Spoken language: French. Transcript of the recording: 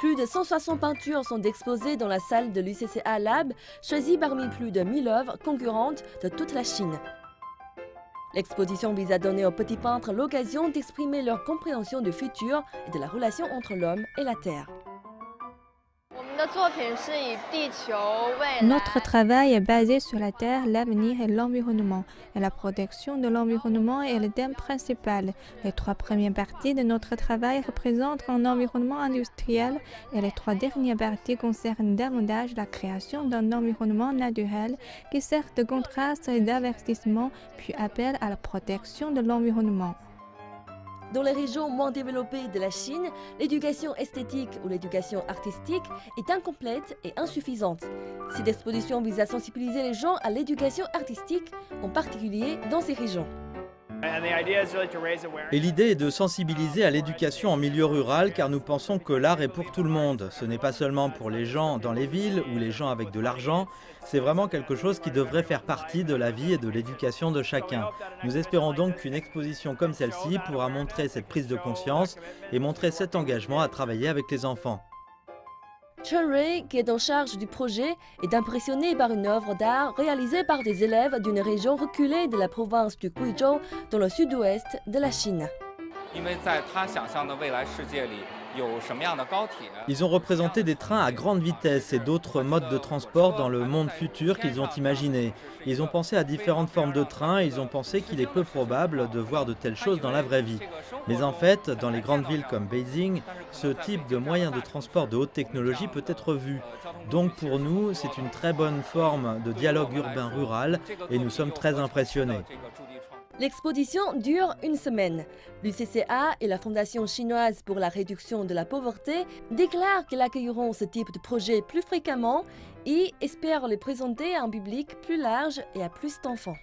Plus de 160 peintures sont exposées dans la salle de l'UCCA Lab, choisies parmi plus de 1000 œuvres concurrentes de toute la Chine. L'exposition vise à donner aux petits peintres l'occasion d'exprimer leur compréhension du futur et de la relation entre l'homme et la Terre. Notre travail est basé sur la Terre, l'avenir et l'environnement. Et la protection de l'environnement est le thème principal. Les 3 premières parties de notre travail représentent un environnement industriel et les 3 dernières parties concernent davantage la création d'un environnement naturel qui sert de contraste et d'avertissement, puis appelle à la protection de l'environnement. Dans les régions moins développées de la Chine, l'éducation esthétique ou l'éducation artistique est incomplète et insuffisante. Cette exposition vise à sensibiliser les gens à l'éducation artistique, en particulier dans ces régions. Et l'idée est de sensibiliser à l'éducation en milieu rural car nous pensons que l'art est pour tout le monde. Ce n'est pas seulement pour les gens dans les villes ou les gens avec de l'argent, c'est vraiment quelque chose qui devrait faire partie de la vie et de l'éducation de chacun. Nous espérons donc qu'une exposition comme celle-ci pourra montrer cette prise de conscience et montrer cet engagement à travailler avec les enfants. Chen Rui, qui est en charge du projet, est impressionné par une œuvre d'art réalisée par des élèves d'une région reculée de la province du Guizhou, dans le sud-ouest de la Chine. Ils ont représenté des trains à grande vitesse et d'autres modes de transport dans le monde futur qu'ils ont imaginé. Ils ont pensé à différentes formes de trains et ils ont pensé qu'il est peu probable de voir de telles choses dans la vraie vie. Mais en fait, dans les grandes villes comme Beijing, ce type de moyen de transport de haute technologie peut être vu. Donc pour nous, c'est une très bonne forme de dialogue urbain-rural et nous sommes très impressionnés. L'exposition dure une semaine. L'UCCA et la Fondation chinoise pour la réduction de la pauvreté déclarent qu'ils accueilleront ce type de projet plus fréquemment et espèrent les présenter à un public plus large et à plus d'enfants.